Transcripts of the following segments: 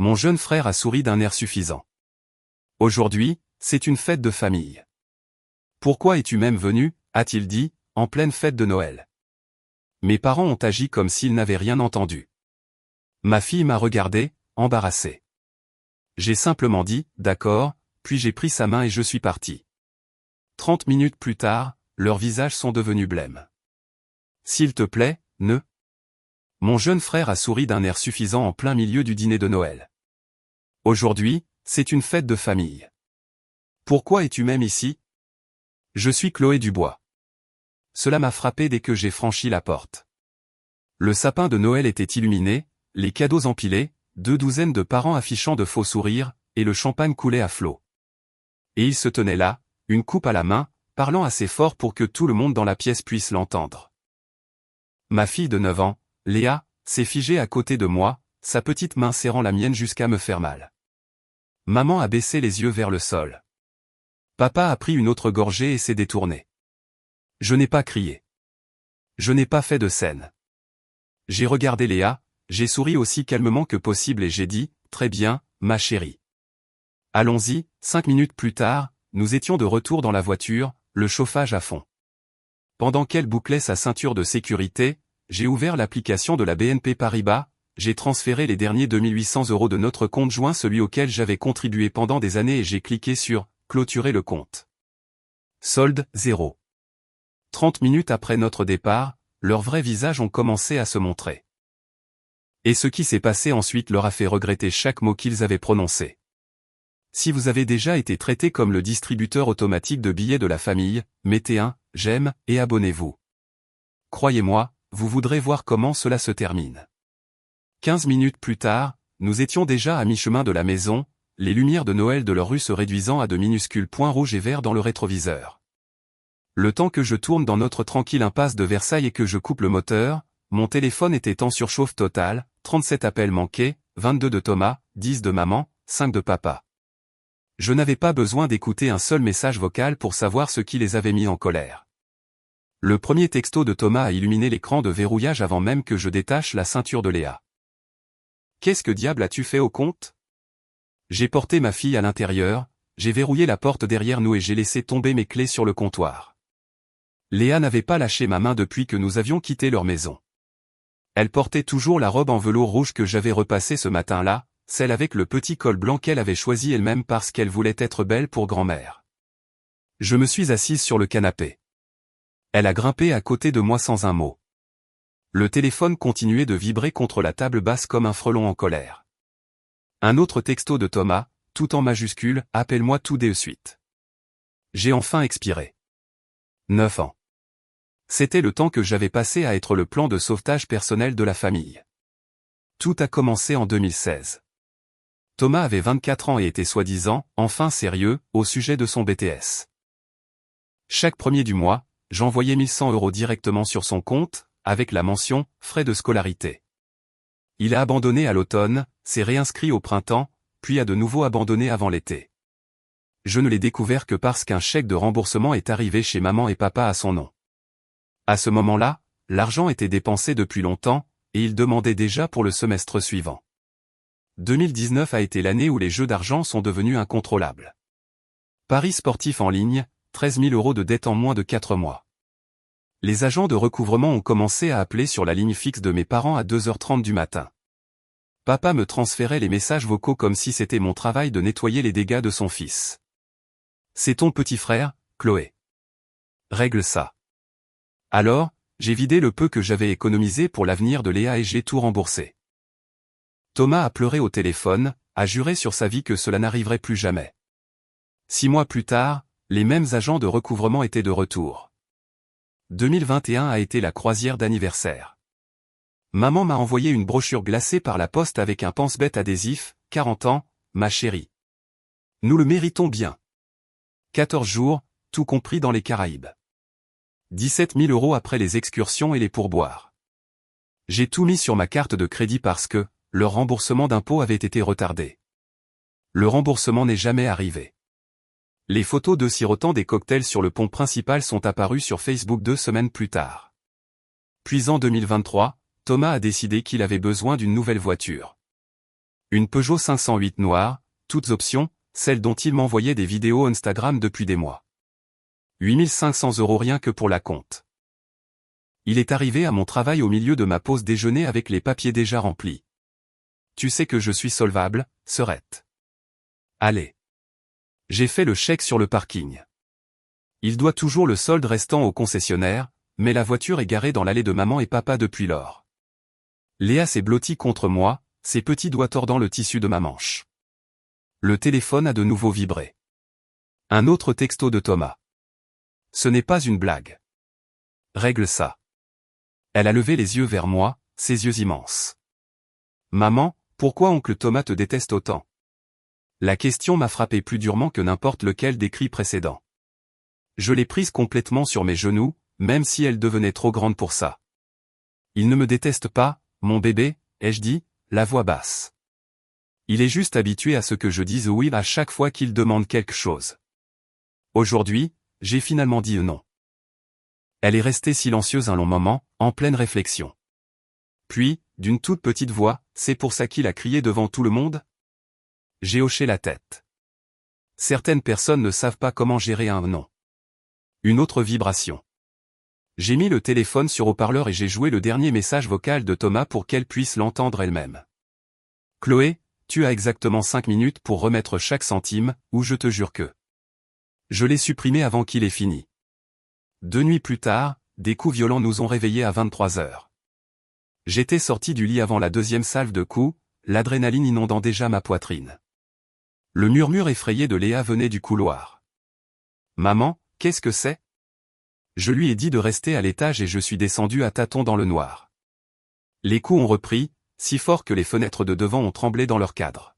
Mon jeune frère a souri d'un air suffisant. Aujourd'hui, c'est une fête de famille. Pourquoi es-tu même venu, a-t-il dit, en pleine fête de Noël? Mes parents ont agi comme s'ils n'avaient rien entendu. Ma fille m'a regardé, embarrassé. J'ai simplement dit, d'accord, puis j'ai pris sa main et je suis parti. 30 minutes plus tard, leurs visages sont devenus blêmes. S'il te plaît, ne. Mon jeune frère a souri d'un air suffisant en plein milieu du dîner de Noël. Aujourd'hui, c'est une fête de famille. Pourquoi es-tu même ici? Je suis Chloé Dubois. Cela m'a frappé dès que j'ai franchi la porte. Le sapin de Noël était illuminé, les cadeaux empilés, 2 douzaines de parents affichant de faux sourires, et le champagne coulait à flots. Et il se tenait là, une coupe à la main, parlant assez fort pour que tout le monde dans la pièce puisse l'entendre. Ma fille de 9 ans, Léa, s'est figée à côté de moi, sa petite main serrant la mienne jusqu'à me faire mal. Maman a baissé les yeux vers le sol. Papa a pris une autre gorgée et s'est détourné. Je n'ai pas crié. Je n'ai pas fait de scène. J'ai regardé Léa, j'ai souri aussi calmement que possible et j'ai dit, très bien, ma chérie. Allons-y. 5 minutes plus tard, nous étions de retour dans la voiture, le chauffage à fond. Pendant qu'elle bouclait sa ceinture de sécurité, j'ai ouvert l'application de la BNP Paribas, j'ai transféré les derniers 2800 € de notre compte joint, celui auquel j'avais contribué pendant des années, et j'ai cliqué sur « Clôturer le compte ». Solde, 0. 30 minutes après notre départ, leurs vrais visages ont commencé à se montrer. Et ce qui s'est passé ensuite leur a fait regretter chaque mot qu'ils avaient prononcé. Si vous avez déjà été traité comme le distributeur automatique de billets de la famille, mettez un « j'aime » et abonnez-vous. Croyez-moi, vous voudrez voir comment cela se termine. 15 minutes plus tard, nous étions déjà à mi-chemin de la maison, les lumières de Noël de leur rue se réduisant à de minuscules points rouges et verts dans le rétroviseur. Le temps que je tourne dans notre tranquille impasse de Versailles et que je coupe le moteur, mon téléphone était en surchauffe totale, 37 appels manqués, 22 de Thomas, 10 de maman, 5 de papa. Je n'avais pas besoin d'écouter un seul message vocal pour savoir ce qui les avait mis en colère. Le premier texto de Thomas a illuminé l'écran de verrouillage avant même que je détache la ceinture de Léa. « Qu'est-ce que diable as-tu fait au compte ?» J'ai porté ma fille à l'intérieur, j'ai verrouillé la porte derrière nous et j'ai laissé tomber mes clés sur le comptoir. Léa n'avait pas lâché ma main depuis que nous avions quitté leur maison. Elle portait toujours la robe en velours rouge que j'avais repassée ce matin-là, celle avec le petit col blanc qu'elle avait choisi elle-même parce qu'elle voulait être belle pour grand-mère. Je me suis assise sur le canapé. Elle a grimpé à côté de moi sans un mot. Le téléphone continuait de vibrer contre la table basse comme un frelon en colère. Un autre texto de Thomas, tout en majuscule, « Appelle-moi tout de suite ». J'ai enfin expiré. 9 ans. C'était le temps que j'avais passé à être le plan de sauvetage personnel de la famille. Tout a commencé en 2016. Thomas avait 24 ans et était soi-disant, enfin sérieux, au sujet de son BTS. Chaque premier du mois, j'envoyais 1100 € directement sur son compte, avec la mention « frais de scolarité ». Il a abandonné à l'automne, s'est réinscrit au printemps, puis a de nouveau abandonné avant l'été. Je ne l'ai découvert que parce qu'un chèque de remboursement est arrivé chez maman et papa à son nom. À ce moment-là, l'argent était dépensé depuis longtemps, et il demandait déjà pour le semestre suivant. 2019 a été l'année où les jeux d'argent sont devenus incontrôlables. Paris sportif en ligne, 13 000 € de dette en moins de 4 mois. Les agents de recouvrement ont commencé à appeler sur la ligne fixe de mes parents à 2h30 du matin. Papa me transférait les messages vocaux comme si c'était mon travail de nettoyer les dégâts de son fils. C'est ton petit frère, Chloé. Règle ça. Alors, j'ai vidé le peu que j'avais économisé pour l'avenir de Léa et j'ai tout remboursé. Thomas a pleuré au téléphone, a juré sur sa vie que cela n'arriverait plus jamais. 6 mois plus tard, les mêmes agents de recouvrement étaient de retour. 2021 a été la croisière d'anniversaire. Maman m'a envoyé une brochure glacée par la poste avec un pense-bête adhésif, 40 ans, ma chérie. Nous le méritons bien. 14 jours, tout compris dans les Caraïbes. 17 000 € après les excursions et les pourboires. J'ai tout mis sur ma carte de crédit parce que leur remboursement d'impôt avait été retardé. Le remboursement n'est jamais arrivé. Les photos de sirotant des cocktails sur le pont principal sont apparues sur Facebook 2 semaines plus tard. Puis en 2023, Thomas a décidé qu'il avait besoin d'une nouvelle voiture. Une Peugeot 508 noire, toutes options, celle dont il m'envoyait des vidéos Instagram depuis des mois. 8 500 € rien que pour la compte. Il est arrivé à mon travail au milieu de ma pause déjeuner avec les papiers déjà remplis. Tu sais que je suis solvable, Serette. Allez. J'ai fait le chèque sur le parking. Il doit toujours le solde restant au concessionnaire, mais la voiture est garée dans l'allée de maman et papa depuis lors. Léa s'est blottie contre moi, ses petits doigts tordant le tissu de ma manche. Le téléphone a de nouveau vibré. Un autre texto de Thomas. Ce n'est pas une blague. Règle ça. Elle a levé les yeux vers moi, ses yeux immenses. Maman, pourquoi oncle Thomas te déteste autant? La question m'a frappé plus durement que n'importe lequel des cris précédents. Je l'ai prise complètement sur mes genoux, même si elle devenait trop grande pour ça. Il ne me déteste pas, mon bébé, ai-je dit, la voix basse. Il est juste habitué à ce que je dise oui à chaque fois qu'il demande quelque chose. Aujourd'hui, j'ai finalement dit non. Elle est restée silencieuse un long moment, en pleine réflexion. Puis, d'une toute petite voix, c'est pour ça qu'il a crié devant tout le monde? J'ai hoché la tête. Certaines personnes ne savent pas comment gérer un non. Une autre vibration. J'ai mis le téléphone sur haut-parleur et j'ai joué le dernier message vocal de Thomas pour qu'elle puisse l'entendre elle-même. Chloé, tu as exactement 5 minutes pour remettre chaque centime, ou je te jure que. Je l'ai supprimé avant qu'il ait fini. 2 nuits plus tard, des coups violents nous ont réveillés à 23 h. J'étais sorti du lit avant la deuxième salve de coups, l'adrénaline inondant déjà ma poitrine. Le murmure effrayé de Léa venait du couloir. Maman, qu'est-ce que c'est? Je lui ai dit de rester à l'étage et je suis descendu à tâtons dans le noir. Les coups ont repris, si fort que les fenêtres de devant ont tremblé dans leur cadre.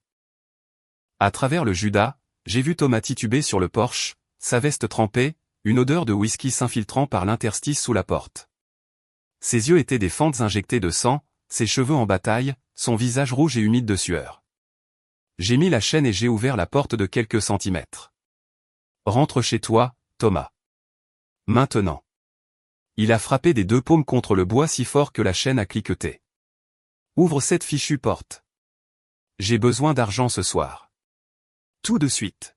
À travers le Judas, j'ai vu Thomas tituber sur le porche, sa veste trempée, une odeur de whisky s'infiltrant par l'interstice sous la porte. Ses yeux étaient des fentes injectées de sang, ses cheveux en bataille, son visage rouge et humide de sueur. J'ai mis la chaîne et j'ai ouvert la porte de quelques centimètres. Rentre chez toi, Thomas. Maintenant. Il a frappé des 2 paumes contre le bois si fort que la chaîne a cliqueté. Ouvre cette fichue porte. J'ai besoin d'argent ce soir. Tout de suite.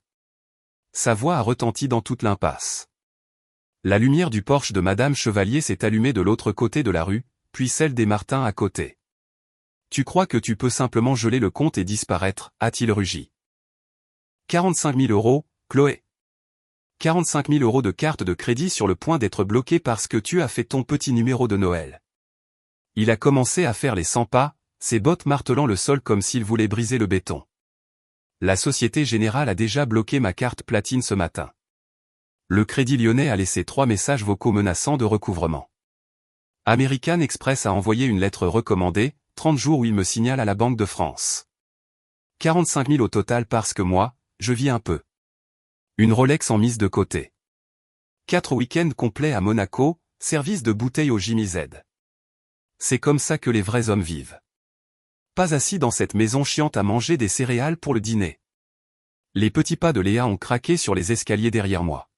Sa voix a retenti dans toute l'impasse. La lumière du Porsche de Madame Chevalier s'est allumée de l'autre côté de la rue, puis celle des Martins à côté. Tu crois que tu peux simplement geler le compte et disparaître, a-t-il rugi. 45 000 €, Chloé. 45 000 € de carte de crédit sur le point d'être bloquée parce que tu as fait ton petit numéro de Noël. Il a commencé à faire les 100 pas, ses bottes martelant le sol comme s'il voulait briser le béton. La Société Générale a déjà bloqué ma carte platine ce matin. Le Crédit Lyonnais a laissé 3 messages vocaux menaçants de recouvrement. American Express a envoyé une lettre recommandée, 30 jours où il me signale à la Banque de France. 45 000 au total parce que moi, je vis un peu. Une Rolex en mise de côté. 4 week-ends complets à Monaco, service de bouteille au Jimmy Z. C'est comme ça que les vrais hommes vivent. Pas assis dans cette maison chiante à manger des céréales pour le dîner. Les petits pas de Léa ont craqué sur les escaliers derrière moi.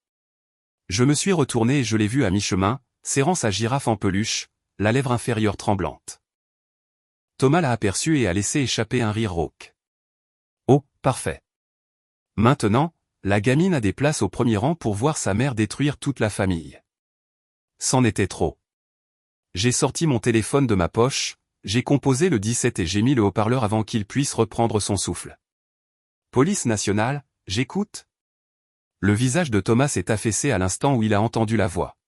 Je me suis retourné et je l'ai vue à mi-chemin, serrant sa girafe en peluche, la lèvre inférieure tremblante. Thomas l'a aperçue et a laissé échapper un rire rauque. Oh, parfait. Maintenant, la gamine a des places au premier rang pour voir sa mère détruire toute la famille. C'en était trop. J'ai sorti mon téléphone de ma poche, j'ai composé le 17 et j'ai mis le haut-parleur avant qu'il puisse reprendre son souffle. Police nationale, j'écoute. Le visage de Thomas s'est affaissé à l'instant où il a entendu la voix.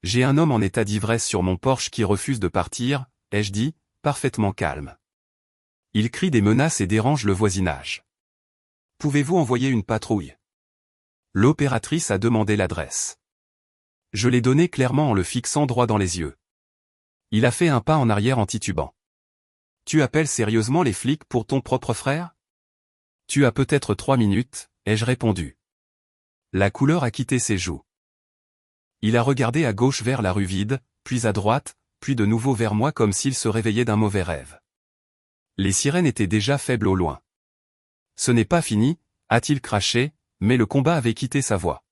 J'ai un homme en état d'ivresse sur mon Porsche qui refuse de partir, ai-je dit, parfaitement calme. Il crie des menaces et dérange le voisinage. Pouvez-vous envoyer une patrouille? L'opératrice a demandé l'adresse. Je l'ai donné clairement en le fixant droit dans les yeux. Il a fait un pas en arrière en titubant. Tu appelles sérieusement les flics pour ton propre frère? Tu as peut-être 3 minutes, ai-je répondu. La couleur a quitté ses joues. Il a regardé à gauche vers la rue vide, puis à droite, puis de nouveau vers moi comme s'il se réveillait d'un mauvais rêve. Les sirènes étaient déjà faibles au loin. Ce n'est pas fini, a-t-il craché, mais le combat avait quitté sa voix.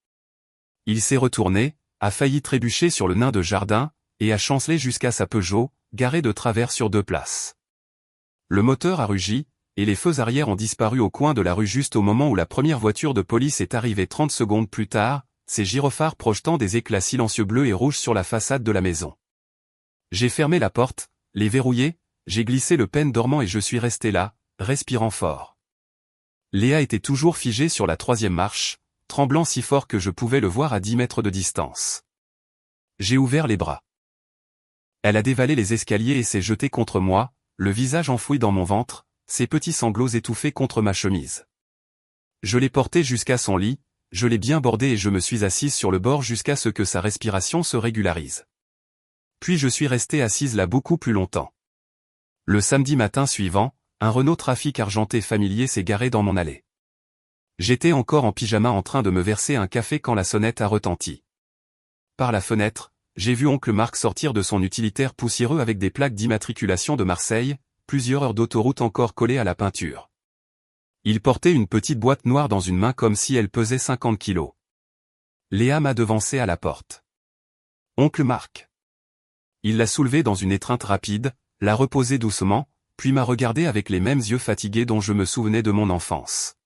Il s'est retourné, a failli trébucher sur le nain de jardin, et a chancelé jusqu'à sa Peugeot, garée de travers sur 2 places. Le moteur a rugi, et les feux arrière ont disparu au coin de la rue juste au moment où la première voiture de police est arrivée 30 secondes plus tard, ses gyrophares projetant des éclats silencieux bleus et rouges sur la façade de la maison. J'ai fermé la porte, les verrouillé, j'ai glissé le pêne dormant et je suis resté là, respirant fort. Léa était toujours figée sur la 3e marche, tremblant si fort que je pouvais le voir à 10 mètres de distance. J'ai ouvert les bras. Elle a dévalé les escaliers et s'est jetée contre moi, le visage enfoui dans mon ventre, ses petits sanglots étouffés contre ma chemise. Je l'ai portée jusqu'à son lit, je l'ai bien bordée et je me suis assise sur le bord jusqu'à ce que sa respiration se régularise. Puis je suis restée assise là beaucoup plus longtemps. Le samedi matin suivant, un Renault Trafic argenté familier s'est garé dans mon allée. J'étais encore en pyjama en train de me verser un café quand la sonnette a retenti. Par la fenêtre, j'ai vu oncle Marc sortir de son utilitaire poussiéreux avec des plaques d'immatriculation de Marseille, plusieurs heures d'autoroute encore collées à la peinture. Il portait une petite boîte noire dans une main comme si elle pesait 50 kilos. Léa m'a devancé à la porte. Oncle Marc. Il l'a soulevée dans une étreinte rapide, l'a reposée doucement, puis m'a regardé avec les mêmes yeux fatigués dont je me souvenais de mon enfance.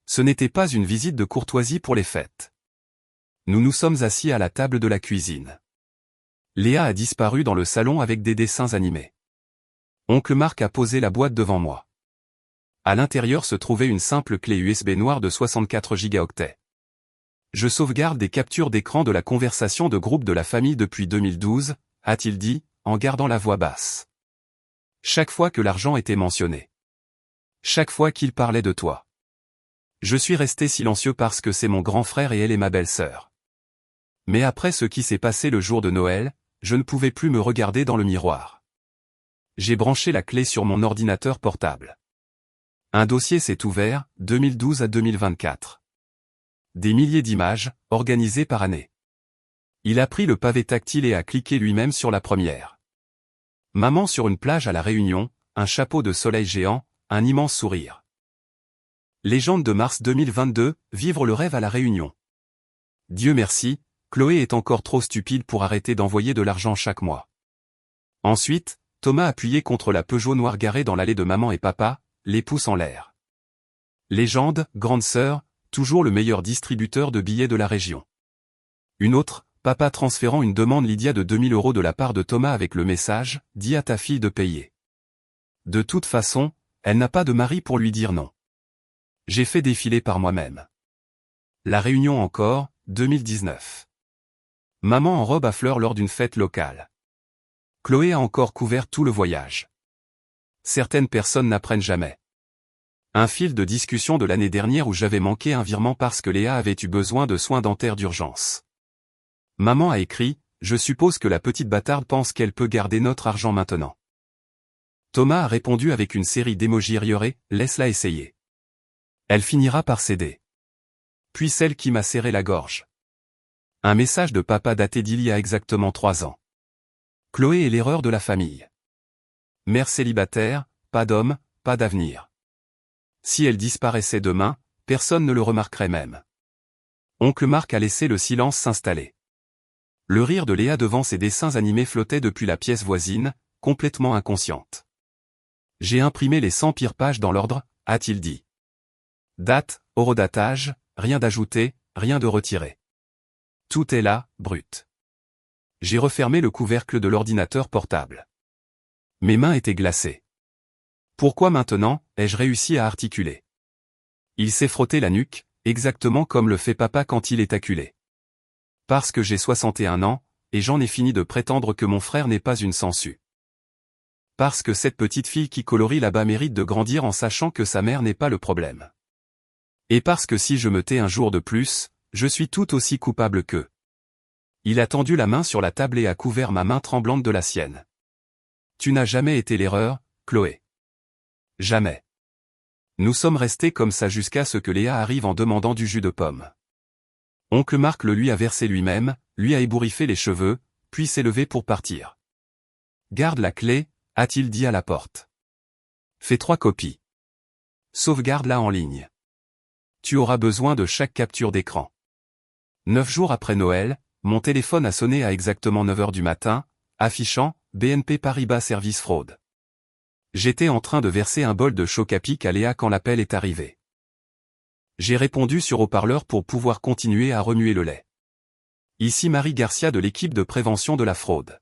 Ce n'était pas une visite de courtoisie pour les fêtes. Nous nous sommes assis à la table de la cuisine. Léa a disparu dans le salon avec des dessins animés. Oncle Marc a posé la boîte devant moi. À l'intérieur se trouvait une simple clé USB noire de 64 gigaoctets. Je sauvegarde des captures d'écran de la conversation de groupe de la famille depuis 2012, a-t-il dit, en gardant la voix basse. Chaque fois que l'argent était mentionné. Chaque fois qu'il parlait de toi. Je suis resté silencieux parce que c'est mon grand frère et elle est ma belle-sœur. Mais après ce qui s'est passé le jour de Noël, je ne pouvais plus me regarder dans le miroir. J'ai branché la clé sur mon ordinateur portable. Un dossier s'est ouvert, 2012 à 2024. Des milliers d'images, organisées par année. Il a pris le pavé tactile et a cliqué lui-même sur la première. Maman sur une plage à La Réunion, un chapeau de soleil géant, un immense sourire. Légende de mars 2022, vivre le rêve à La Réunion. Dieu merci, Chloé est encore trop stupide pour arrêter d'envoyer de l'argent chaque mois. Ensuite, Thomas appuyé contre la Peugeot noire garée dans l'allée de maman et papa, les pouces en l'air. Légende, grande sœur, toujours le meilleur distributeur de billets de la région. Une autre, papa transférant une demande Lydia de 2000 € de la part de Thomas avec le message, dis à ta fille de payer. De toute façon, elle n'a pas de mari pour lui dire non. J'ai fait défiler par moi-même. La Réunion encore, 2019. Maman en robe à fleurs lors d'une fête locale. Chloé a encore couvert tout le voyage. Certaines personnes n'apprennent jamais. Un fil de discussion de l'année dernière où j'avais manqué un virement parce que Léa avait eu besoin de soins dentaires d'urgence. Maman a écrit, je suppose que la petite bâtarde pense qu'elle peut garder notre argent maintenant. Thomas a répondu avec une série d'émojis riorés, laisse-la essayer. Elle finira par céder. Puis celle qui m'a serré la gorge. Un message de papa daté d'il y a exactement 3 ans. Chloé est l'erreur de la famille. Mère célibataire, pas d'homme, pas d'avenir. Si elle disparaissait demain, personne ne le remarquerait même. Oncle Marc a laissé le silence s'installer. Le rire de Léa devant ses dessins animés flottait depuis la pièce voisine, complètement inconsciente. J'ai imprimé les 100 pires pages dans l'ordre, a-t-il dit. Date, horodatage, rien d'ajouté, rien de retiré. Tout est là, brut. J'ai refermé le couvercle de l'ordinateur portable. Mes mains étaient glacées. Pourquoi maintenant, ai-je réussi à articuler? Il s'est frotté la nuque, exactement comme le fait papa quand il est acculé. Parce que j'ai 61 ans, et j'en ai fini de prétendre que mon frère n'est pas une sangsue. Parce que cette petite fille qui colorie là-bas mérite de grandir en sachant que sa mère n'est pas le problème. Et parce que si je me tais un jour de plus, je suis tout aussi coupable qu'eux. Il a tendu la main sur la table et a couvert ma main tremblante de la sienne. Tu n'as jamais été l'erreur, Chloé. Jamais. Nous sommes restés comme ça jusqu'à ce que Léa arrive en demandant du jus de pomme. Oncle Marc le lui a versé lui-même, lui a ébouriffé les cheveux, puis s'est levé pour partir. Garde la clé, a-t-il dit à la porte. Fais 3 copies. Sauvegarde-la en ligne. Tu auras besoin de chaque capture d'écran. 9 jours après Noël, mon téléphone a sonné à exactement 9 h du matin, affichant BNP Paribas Service Fraude. J'étais en train de verser un bol de choc à pic à Léa quand l'appel est arrivé. J'ai répondu sur haut-parleur pour pouvoir continuer à remuer le lait. Ici Marie Garcia de l'équipe de prévention de la fraude.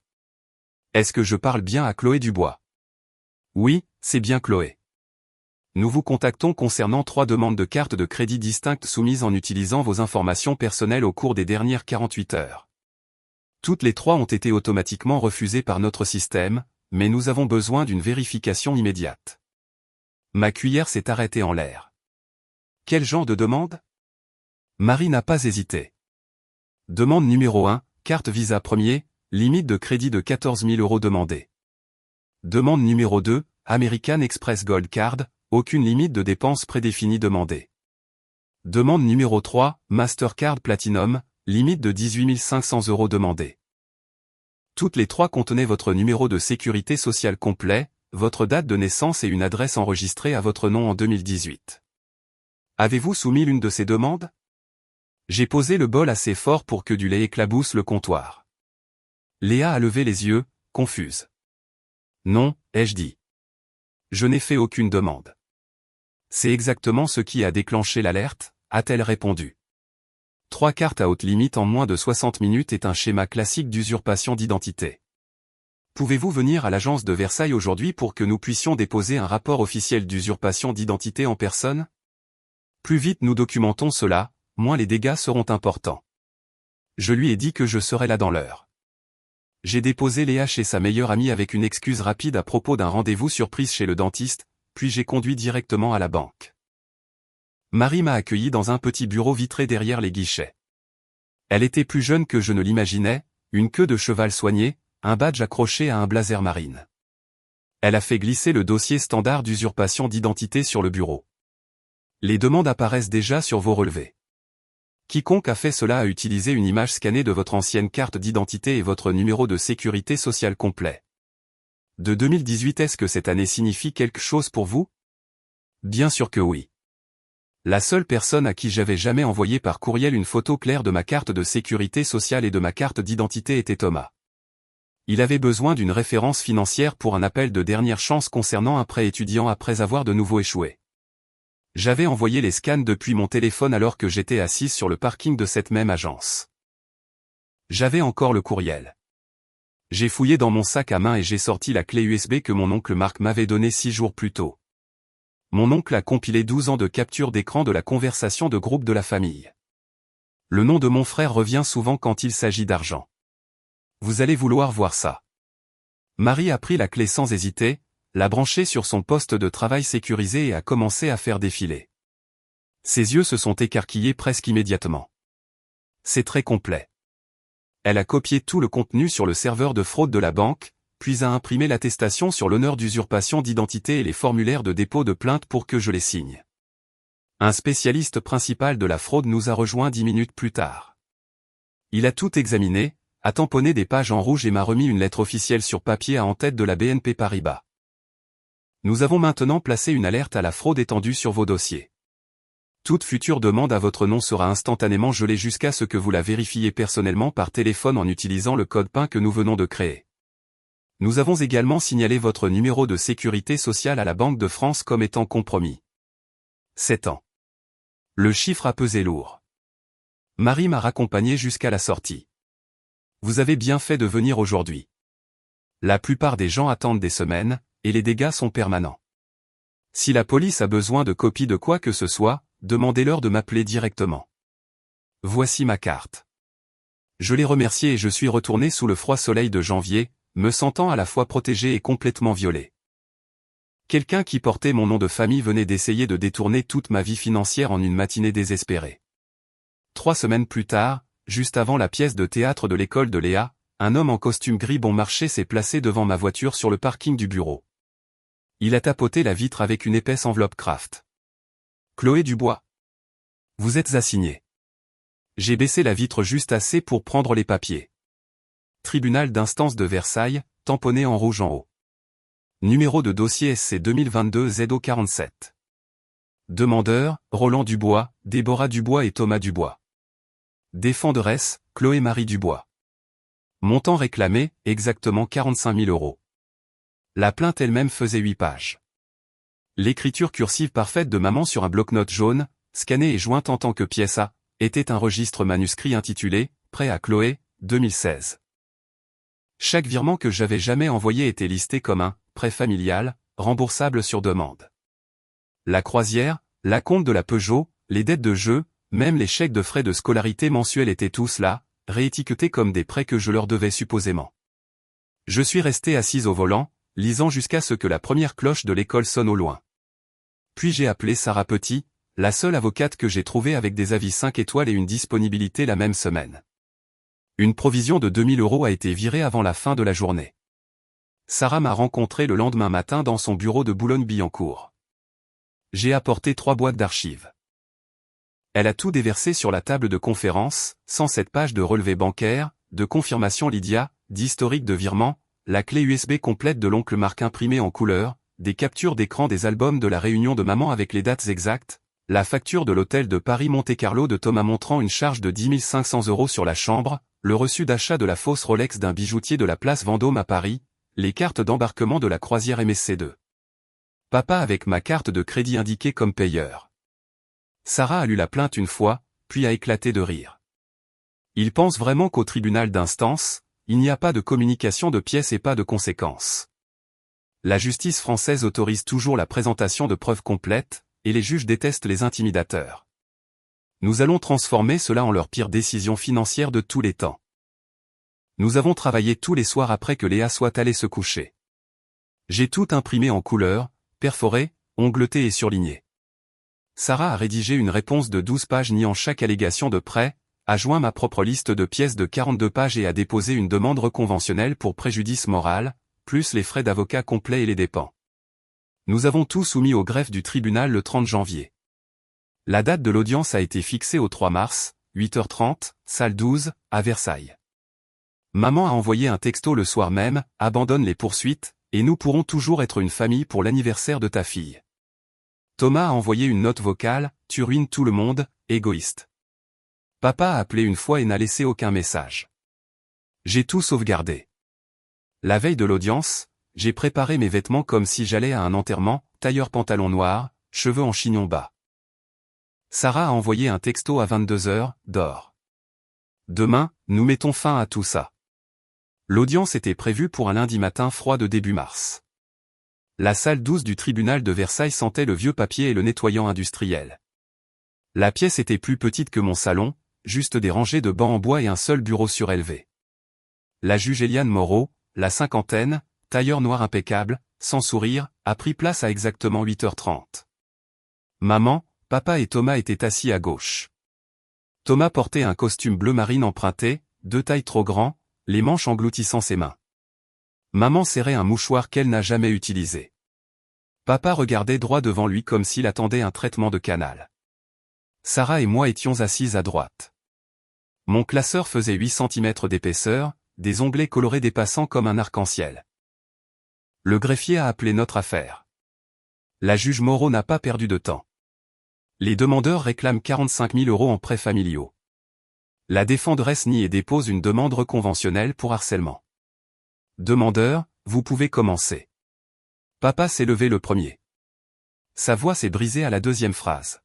Est-ce que je parle bien à Chloé Dubois? Oui, c'est bien Chloé. Nous vous contactons concernant 3 demandes de cartes de crédit distinctes soumises en utilisant vos informations personnelles au cours des dernières 48 heures. Toutes les 3 ont été automatiquement refusées par notre système, mais nous avons besoin d'une vérification immédiate. Ma cuillère s'est arrêtée en l'air. Quel genre de demande? Marie n'a pas hésité. Demande numéro 1, carte Visa premier, limite de crédit de 14 000 € demandée. Demande numéro 2, American Express Gold Card, aucune limite de dépenses prédéfinie demandée. Demande numéro 3, Mastercard Platinum, limite de 18 500 € demandée. Toutes les 3 contenaient votre numéro de sécurité sociale complet, votre date de naissance et une adresse enregistrée à votre nom en 2018. Avez-vous soumis l'une de ces demandes? J'ai posé le bol assez fort pour que du lait éclabousse le comptoir. Léa a levé les yeux, confuse. Non, ai-je dit. Je n'ai fait aucune demande. C'est exactement ce qui a déclenché l'alerte, a-t-elle répondu. 3 cartes à haute limite en moins de 60 minutes est un schéma classique d'usurpation d'identité. Pouvez-vous venir à l'agence de Versailles aujourd'hui pour que nous puissions déposer un rapport officiel d'usurpation d'identité en personne? Plus vite nous documentons cela, moins les dégâts seront importants. Je lui ai dit que je serais là dans l'heure. J'ai déposé Léa chez sa meilleure amie avec une excuse rapide à propos d'un rendez-vous surprise chez le dentiste, puis j'ai conduit directement à la banque. Marie m'a accueilli dans un petit bureau vitré derrière les guichets. Elle était plus jeune que je ne l'imaginais, une queue de cheval soignée, un badge accroché à un blazer marine. Elle a fait glisser le dossier standard d'usurpation d'identité sur le bureau. Les demandes apparaissent déjà sur vos relevés. Quiconque a fait cela a utilisé une image scannée de votre ancienne carte d'identité et votre numéro de sécurité sociale complet. De 2018, est-ce que cette année signifie quelque chose pour vous? Bien sûr que oui. La seule personne à qui j'avais jamais envoyé par courriel une photo claire de ma carte de sécurité sociale et de ma carte d'identité était Thomas. Il avait besoin d'une référence financière pour un appel de dernière chance concernant un prêt étudiant après avoir de nouveau échoué. J'avais envoyé les scans depuis mon téléphone alors que j'étais assise sur le parking de cette même agence. J'avais encore le courriel. J'ai fouillé dans mon sac à main et j'ai sorti la clé USB que mon oncle Marc m'avait donnée 6 jours plus tôt. Mon oncle a compilé 12 ans de capture d'écran de la conversation de groupe de la famille. Le nom de mon frère revient souvent quand il s'agit d'argent. Vous allez vouloir voir ça. Marie a pris la clé sans hésiter, l'a branchée sur son poste de travail sécurisé et a commencé à faire défiler. Ses yeux se sont écarquillés presque immédiatement. C'est très complet. Elle a copié tout le contenu sur le serveur de fraude de la banque, puis a imprimé l'attestation sur l'honneur d'usurpation d'identité et les formulaires de dépôt de plainte pour que je les signe. Un spécialiste principal de la fraude nous a rejoint 10 minutes plus tard. Il a tout examiné, a tamponné des pages en rouge et m'a remis une lettre officielle sur papier à en-tête de la BNP Paribas. Nous avons maintenant placé une alerte à la fraude étendue sur vos dossiers. Toute future demande à votre nom sera instantanément gelée jusqu'à ce que vous la vérifiez personnellement par téléphone en utilisant le code PIN que nous venons de créer. Nous avons également signalé votre numéro de sécurité sociale à la Banque de France comme étant compromis. 7 ans. Le chiffre a pesé lourd. Marie m'a raccompagné jusqu'à la sortie. Vous avez bien fait de venir aujourd'hui. La plupart des gens attendent des semaines, et les dégâts sont permanents. Si la police a besoin de copies de quoi que ce soit, demandez-leur de m'appeler directement. Voici ma carte. Je l'ai remercié et je suis retourné sous le froid soleil de janvier, me sentant à la fois protégé et complètement violé. Quelqu'un qui portait mon nom de famille venait d'essayer de détourner toute ma vie financière en une matinée désespérée. 3 semaines plus tard, juste avant la pièce de théâtre de l'école de Léa, un homme en costume gris bon marché s'est placé devant ma voiture sur le parking du bureau. Il a tapoté la vitre avec une épaisse enveloppe Kraft. Chloé Dubois. Vous êtes assignée. J'ai baissé la vitre juste assez pour prendre les papiers. Tribunal d'instance de Versailles, tamponné en rouge en haut. Numéro de dossier SC 2022 ZO47. Demandeurs, Roland Dubois, Déborah Dubois et Thomas Dubois. Défenderesse, Chloé Marie Dubois. Montant réclamé, exactement 45 000 €. La plainte elle-même faisait 8 pages. L'écriture cursive parfaite de maman sur un bloc-notes jaune, scannée et jointe en tant que pièce A, était un registre manuscrit intitulé « Prêt à Chloé, 2016 ». Chaque virement que j'avais jamais envoyé était listé comme un « prêt familial », remboursable sur demande. La croisière, l'acompte de la Peugeot, les dettes de jeu, même les chèques de frais de scolarité mensuels étaient tous là, réétiquetés comme des prêts que je leur devais supposément. Je suis resté assise au volant, lisant jusqu'à ce que la première cloche de l'école sonne au loin. Puis j'ai appelé Sarah Petit, la seule avocate que j'ai trouvée avec des avis 5 étoiles et une disponibilité la même semaine. Une provision de 2000 € a été virée avant la fin de la journée. Sarah m'a rencontré le lendemain matin dans son bureau de Boulogne-Billancourt. J'ai apporté 3 boîtes d'archives. Elle a tout déversé sur la table de conférence, 107 pages de relevés bancaires, de confirmation Lydia, d'historique de virement, la clé USB complète de l'oncle Marc imprimée en couleur, des captures d'écran des albums de la réunion de maman avec les dates exactes, la facture de l'hôtel de Paris-Monte-Carlo de Thomas montrant une charge de 10 500 € sur la chambre, le reçu d'achat de la fausse Rolex d'un bijoutier de la place Vendôme à Paris, les cartes d'embarquement de la croisière MSC2. Papa avec ma carte de crédit indiquée comme payeur. Sarah a lu la plainte une fois, puis a éclaté de rire. Il pense vraiment qu'au tribunal d'instance, il n'y a pas de communication de pièces et pas de conséquences. La justice française autorise toujours la présentation de preuves complètes, et les juges détestent les intimidateurs. Nous allons transformer cela en leur pire décision financière de tous les temps. Nous avons travaillé tous les soirs après que Léa soit allée se coucher. J'ai tout imprimé en couleur, perforé, ongleté et surligné. Sarah a rédigé une réponse de 12 pages niant chaque allégation de prêt, a joint ma propre liste de pièces de 42 pages et a déposé une demande reconventionnelle pour préjudice moral, plus les frais d'avocat complets et les dépens. Nous avons tout soumis au greffe du tribunal le 30 janvier. La date de l'audience a été fixée au 3 mars, 8h30, salle 12, à Versailles. Maman a envoyé un texto le soir même, abandonne les poursuites, et nous pourrons toujours être une famille pour l'anniversaire de ta fille. Thomas a envoyé une note vocale, tu ruines tout le monde, égoïste. Papa a appelé une fois et n'a laissé aucun message. J'ai tout sauvegardé. La veille de l'audience, j'ai préparé mes vêtements comme si j'allais à un enterrement, tailleur pantalon noir, cheveux en chignon bas. Sarah a envoyé un texto à 22h, dors. Demain, nous mettons fin à tout ça. L'audience était prévue pour un lundi matin froid de début mars. La salle 12 du tribunal de Versailles sentait le vieux papier et le nettoyant industriel. La pièce était plus petite que mon salon, juste des rangées de bancs en bois et un seul bureau surélevé. La juge Eliane Moreau, la cinquantaine, tailleur noir impeccable, sans sourire, a pris place à exactement 8h30. Maman, papa et Thomas étaient assis à gauche. Thomas portait un costume bleu marine emprunté, 2 tailles trop grand, les manches engloutissant ses mains. Maman serrait un mouchoir qu'elle n'a jamais utilisé. Papa regardait droit devant lui comme s'il attendait un traitement de canal. Sarah et moi étions assises à droite. Mon classeur faisait 8 cm d'épaisseur, des onglets colorés dépassant comme un arc-en-ciel. Le greffier a appelé notre affaire. La juge Moreau n'a pas perdu de temps. Les demandeurs réclament 45 000 € en prêts familiaux. La défenderesse nie et dépose une demande reconventionnelle pour harcèlement. Demandeur, vous pouvez commencer. Papa s'est levé le premier. Sa voix s'est brisée à la deuxième phrase.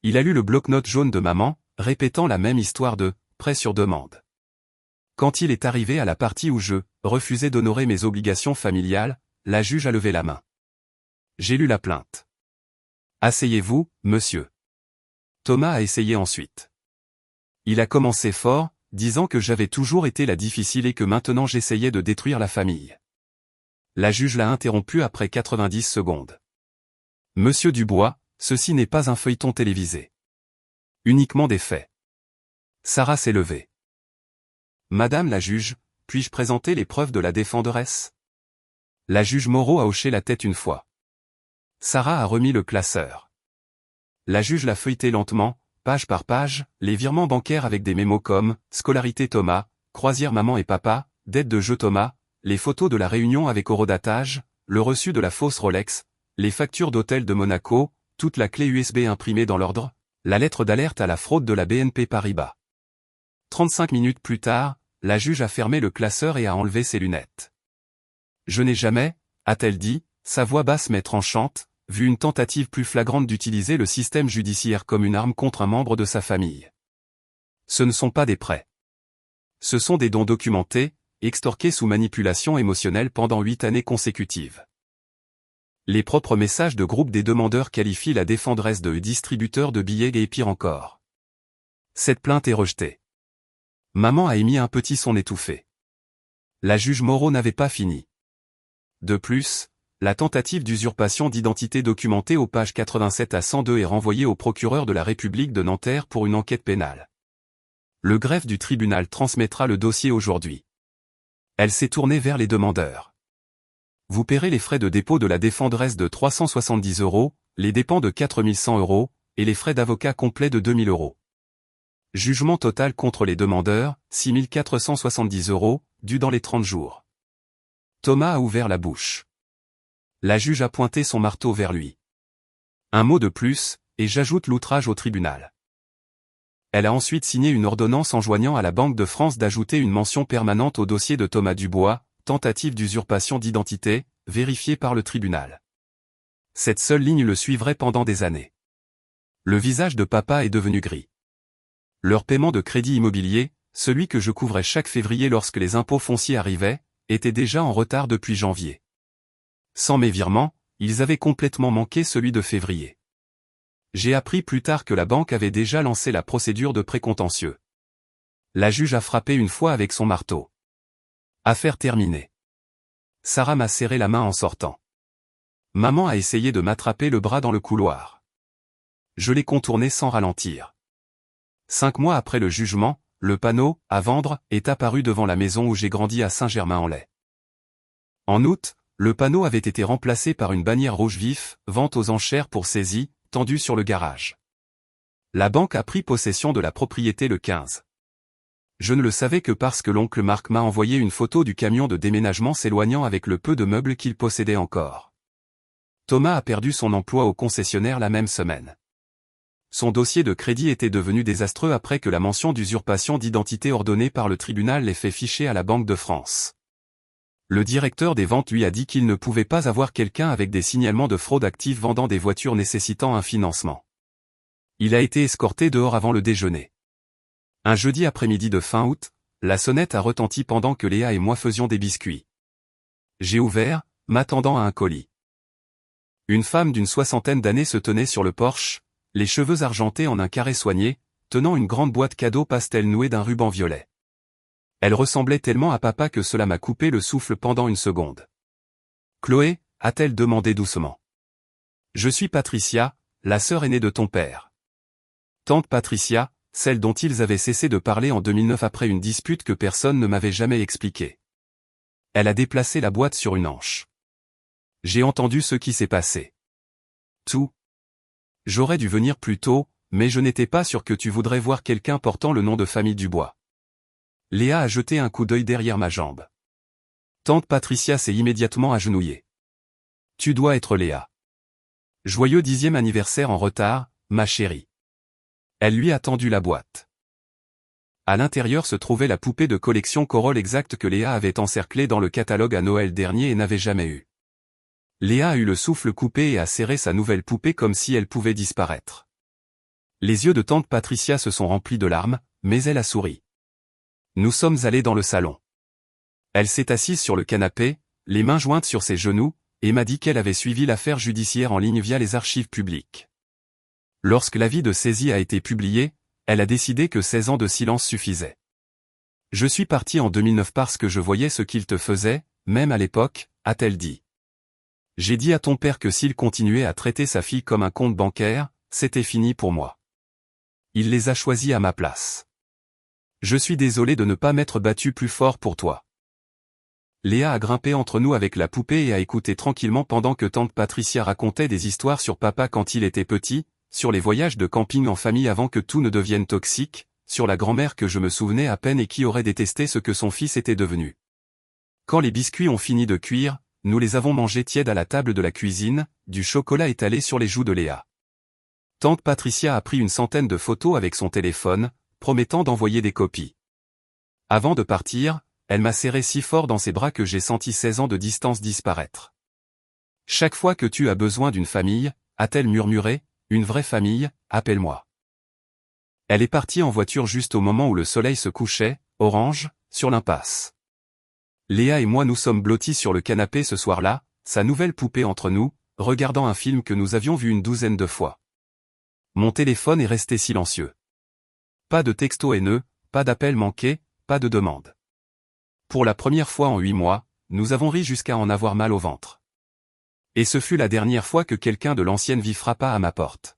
Il a lu le bloc-notes jaune de maman, répétant la même histoire de « prêt sur demande ». Quand il est arrivé à la partie où je refusais d'honorer mes obligations familiales, la juge a levé la main. J'ai lu la plainte. Asseyez-vous, monsieur. Thomas a essayé ensuite. Il a commencé fort, disant que j'avais toujours été la difficile et que maintenant j'essayais de détruire la famille. La juge l'a interrompu après 90 secondes. Monsieur Dubois, ceci n'est pas un feuilleton télévisé. Uniquement des faits. Sarah s'est levée. Madame la juge, puis-je présenter les preuves de la défenderesse? La juge Moreau a hoché la tête une fois. Sarah a remis le classeur. La juge l'a feuilleté lentement, page par page, les virements bancaires avec des mémos comme « Scolarité Thomas »,« Croisière maman et papa »,« Dette de jeu Thomas », les photos de la réunion avec horodatage, le reçu de la fausse Rolex, les factures d'hôtel de Monaco, toute la clé USB imprimée dans l'ordre, la lettre d'alerte à la fraude de la BNP Paribas. 35 minutes plus tard, la juge a fermé le classeur et a enlevé ses lunettes. Je n'ai jamais a-t-elle dit, sa voix basse mais tranchante, vu une tentative plus flagrante d'utiliser le système judiciaire comme une arme contre un membre de sa famille. Ce ne sont pas des prêts. Ce sont des dons documentés, extorqués sous manipulation émotionnelle pendant 8 années consécutives. Les propres messages de groupe des demandeurs qualifient la défendresse de distributeur de billets et pire encore. Cette plainte est rejetée. Maman a émis un petit son étouffé. La juge Moreau n'avait pas fini. De plus, la tentative d'usurpation d'identité documentée aux pages 87 à 102 est renvoyée au procureur de la République de Nanterre pour une enquête pénale. Le greffe du tribunal transmettra le dossier aujourd'hui. Elle s'est tournée vers les demandeurs. Vous paierez les frais de dépôt de la défendresse de 370 €, les dépens de 4100 € et les frais d'avocat complets de 2000 €. Jugement total contre les demandeurs, 6470 €, dû dans les 30 jours. Thomas a ouvert la bouche. La juge a pointé son marteau vers lui. Un mot de plus, et j'ajoute l'outrage au tribunal. Elle a ensuite signé une ordonnance enjoignant à la Banque de France d'ajouter une mention permanente au dossier de Thomas Dubois, tentative d'usurpation d'identité, vérifiée par le tribunal. Cette seule ligne le suivrait pendant des années. Le visage de papa est devenu gris. Leur paiement de crédit immobilier, celui que je couvrais chaque février lorsque les impôts fonciers arrivaient, était déjà en retard depuis janvier. Sans mes virements, ils avaient complètement manqué celui de février. J'ai appris plus tard que la banque avait déjà lancé la procédure de précontentieux. La juge a frappé une fois avec son marteau. Affaire terminée. Sarah m'a serré la main en sortant. Maman a essayé de m'attraper le bras dans le couloir. Je l'ai contourné sans ralentir. 5 mois après le jugement, le panneau « À vendre » est apparu devant la maison où j'ai grandi à Saint-Germain-en-Laye. En août, le panneau avait été remplacé par une bannière rouge vif, vente aux enchères pour saisie, tendue sur le garage. La banque a pris possession de la propriété le 15. Je ne le savais que parce que l'oncle Marc m'a envoyé une photo du camion de déménagement s'éloignant avec le peu de meubles qu'il possédait encore. Thomas a perdu son emploi au concessionnaire la même semaine. Son dossier de crédit était devenu désastreux après que la mention d'usurpation d'identité ordonnée par le tribunal l'ait fait ficher à la Banque de France. Le directeur des ventes lui a dit qu'il ne pouvait pas avoir quelqu'un avec des signalements de fraude active vendant des voitures nécessitant un financement. Il a été escorté dehors avant le déjeuner. Un jeudi après-midi de fin août, la sonnette a retenti pendant que Léa et moi faisions des biscuits. J'ai ouvert, m'attendant à un colis. Une femme d'une 60aine d'années se tenait sur le porche, les cheveux argentés en un carré soigné, tenant une grande boîte cadeau pastel nouée d'un ruban violet. Elle ressemblait tellement à papa que cela m'a coupé le souffle pendant une seconde. « Chloé » a-t-elle demandé doucement. « Je suis Patricia, la sœur aînée de ton père. » Tante Patricia, celle dont ils avaient cessé de parler en 2009 après une dispute que personne ne m'avait jamais expliquée. Elle a déplacé la boîte sur une hanche. J'ai entendu ce qui s'est passé. Tout. J'aurais dû venir plus tôt, mais je n'étais pas sûr que tu voudrais voir quelqu'un portant le nom de famille Dubois. Léa a jeté un coup d'œil derrière ma jambe. Tante Patricia s'est immédiatement agenouillée. Tu dois être Léa. Joyeux 10e anniversaire en retard, ma chérie. Elle lui a tendu la boîte. À l'intérieur se trouvait la poupée de collection Corolle exacte que Léa avait encerclée dans le catalogue à Noël dernier et n'avait jamais eu. Léa a eu le souffle coupé et a serré sa nouvelle poupée comme si elle pouvait disparaître. Les yeux de tante Patricia se sont remplis de larmes, mais elle a souri. Nous sommes allés dans le salon. Elle s'est assise sur le canapé, les mains jointes sur ses genoux, et m'a dit qu'elle avait suivi l'affaire judiciaire en ligne via les archives publiques. Lorsque l'avis de saisie a été publié, elle a décidé que 16 ans de silence suffisaient. Je suis partie en 2009 parce que je voyais ce qu'il te faisait, même à l'époque, a-t-elle dit. J'ai dit à ton père que s'il continuait à traiter sa fille comme un compte bancaire, c'était fini pour moi. Il les a choisis à ma place. Je suis désolée de ne pas m'être battue plus fort pour toi. Léa a grimpé entre nous avec la poupée et a écouté tranquillement pendant que tante Patricia racontait des histoires sur papa quand il était petit, sur les voyages de camping en famille avant que tout ne devienne toxique, sur la grand-mère que je me souvenais à peine et qui aurait détesté ce que son fils était devenu. Quand les biscuits ont fini de cuire, nous les avons mangés tièdes à la table de la cuisine, du chocolat étalé sur les joues de Léa. Tante Patricia a pris une centaine de photos avec son téléphone, promettant d'envoyer des copies. Avant de partir, elle m'a serré si fort dans ses bras que j'ai senti 16 ans de distance disparaître. Chaque fois que tu as besoin d'une famille, a-t-elle murmuré, une vraie famille, appelle-moi. Elle est partie en voiture juste au moment où le soleil se couchait, orange, sur l'impasse. Léa et moi nous sommes blottis sur le canapé ce soir-là, sa nouvelle poupée entre nous, regardant un film que nous avions vu une douzaine de fois. Mon téléphone est resté silencieux. Pas de texto haineux, pas d'appel manqué, pas de demande. Pour la première fois en 8 mois, nous avons ri jusqu'à en avoir mal au ventre. Et ce fut la dernière fois que quelqu'un de l'ancienne vie frappa à ma porte.